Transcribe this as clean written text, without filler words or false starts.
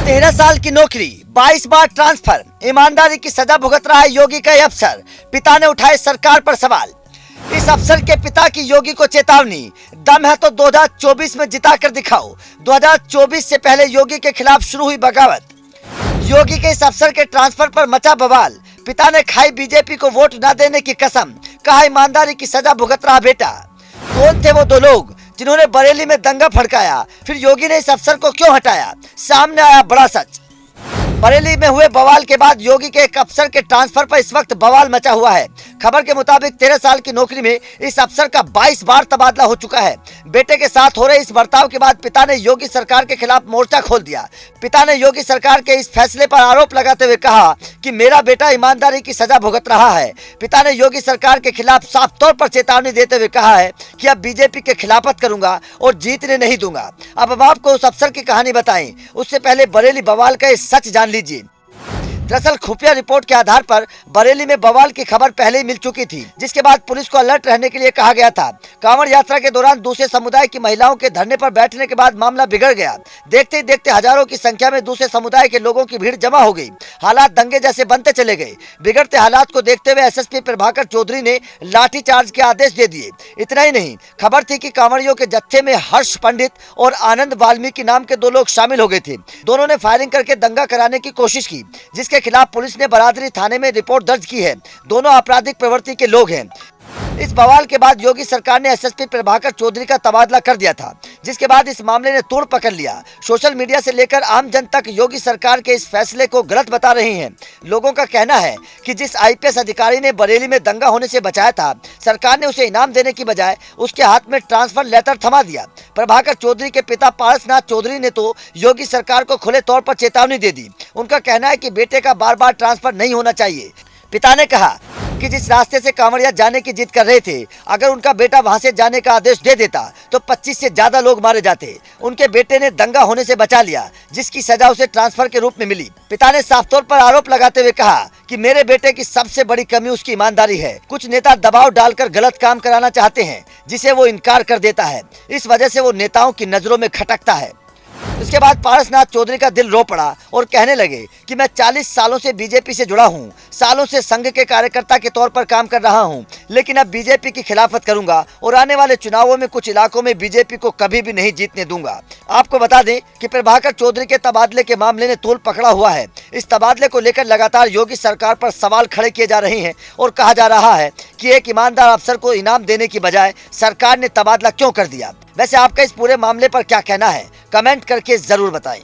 13 साल की नौकरी, 22 बार ट्रांसफर, ईमानदारी की सजा भुगत रहा है योगी का ये अफसर। पिता ने उठाए सरकार पर सवाल। इस अफसर के पिता की योगी को चेतावनी, दम है तो 2024 में जिता कर दिखाओ। 2024 से पहले योगी के खिलाफ शुरू हुई बगावत। योगी के इस अफसर के ट्रांसफर पर मचा बवाल। पिता ने खाई बीजेपी को वोट न देने की कसम, कहा ईमानदारी की सजा भुगत रहा बेटा। कौन थे वो दो लोग जिन्होंने बरेली में दंगा भड़काया? फिर योगी ने इस अफसर को क्यों हटाया? सामने आया बड़ा सच। बरेली में हुए बवाल के बाद योगी के एक अफसर के ट्रांसफर पर इस वक्त बवाल मचा हुआ है। खबर के मुताबिक 13 साल की नौकरी में इस अफसर का 22 बार तबादला हो चुका है। बेटे के साथ हो रहे इस बर्ताव के बाद पिता ने योगी सरकार के खिलाफ मोर्चा खोल दिया। पिता ने योगी सरकार के इस फैसले पर आरोप लगाते हुए कहा कि मेरा बेटा ईमानदारी की सजा भुगत रहा है। पिता ने योगी सरकार के खिलाफ साफ तौर पर चेतावनी देते हुए कहा है कि अब बीजेपी के खिलाफत करूंगा और जीतने नहीं दूंगा। अब आपको उस अफसर की कहानी बताएं, उससे पहले बरेली बवाल का ये सच जान लीजिए। दरअसल खुफिया रिपोर्ट के आधार पर बरेली में बवाल की खबर पहले ही मिल चुकी थी, जिसके बाद पुलिस को अलर्ट रहने के लिए कहा गया था। कांवड़ यात्रा के दौरान दूसरे समुदाय की महिलाओं के धरने पर बैठने के बाद मामला बिगड़ गया। देखते ही देखते हजारों की संख्या में दूसरे समुदाय के लोगों की भीड़ जमा हो गई। हालात दंगे जैसे बनते चले गए। बिगड़ते हालात को देखते हुए एसएसपी प्रभाकर चौधरी ने लाठीचार्ज के आदेश दे दिए। इतना ही नहीं, खबर थी कि कांवड़ियों के जत्थे में हर्ष पंडित और आनंद वाल्मीकि नाम के दो लोग शामिल हो गए थे। दोनों ने फायरिंग करके दंगा कराने की कोशिश की, जिसके खिलाफ पुलिस ने बरादरी थाने में रिपोर्ट दर्ज की है। दोनों आपराधिक प्रवृत्ति के लोग हैं। इस बवाल के बाद योगी सरकार ने एसएसपी प्रभाकर चौधरी का तबादला कर दिया था, जिसके बाद इस मामले ने तूड़ पकड़ लिया। सोशल मीडिया से लेकर आम जन तक योगी सरकार के इस फैसले को गलत बता रहे हैं। लोगों का कहना है कि जिस आईपीएस अधिकारी ने बरेली में दंगा होने से बचाया था, सरकार ने उसे इनाम देने की बजाय उसके हाथ में ट्रांसफर लेटर थमा दिया। प्रभाकर चौधरी के पिता पारसनाथ चौधरी ने तो योगी सरकार को खुले तौर पर चेतावनी दे दी। उनका कहना है कि बेटे का बार बार ट्रांसफर नहीं होना चाहिए। पिता ने कहा कि जिस रास्ते से कांवड़िया जाने की जिद कर रहे थे, अगर उनका बेटा वहां से जाने का आदेश दे देता तो 25 से ज्यादा लोग मारे जाते। उनके बेटे ने दंगा होने से बचा लिया, जिसकी सजा उसे ट्रांसफर के रूप में मिली। पिता ने साफ तौर पर आरोप लगाते हुए कहा कि मेरे बेटे की सबसे बड़ी कमी उसकी ईमानदारी है। कुछ नेता दबाव डालकर गलत काम कराना चाहते हैं, जिसे वो इनकार कर देता है। इस वजह से वो नेताओं की नजरों में खटकता है। इसके बाद पारसनाथ चौधरी का दिल रो पड़ा और कहने लगे कि मैं 40 सालों से बीजेपी से जुड़ा हूं, सालों से संघ के कार्यकर्ता के तौर पर काम कर रहा हूं, लेकिन अब बीजेपी की खिलाफत करूंगा और आने वाले चुनावों में कुछ इलाकों में बीजेपी को कभी भी नहीं जीतने दूंगा। आपको बता दें कि प्रभाकर चौधरी के तबादले के मामले ने तूल पकड़ा हुआ है। इस तबादले को लेकर लगातार योगी सरकार पर सवाल खड़े किए जा रहे हैं और कहा जा रहा है कि एक ईमानदार अफसर को इनाम देने की बजाय सरकार ने तबादला क्यों कर दिया। वैसे आपका इस पूरे मामले पर क्या कहना है, कमेंट करके जरूर बताएं।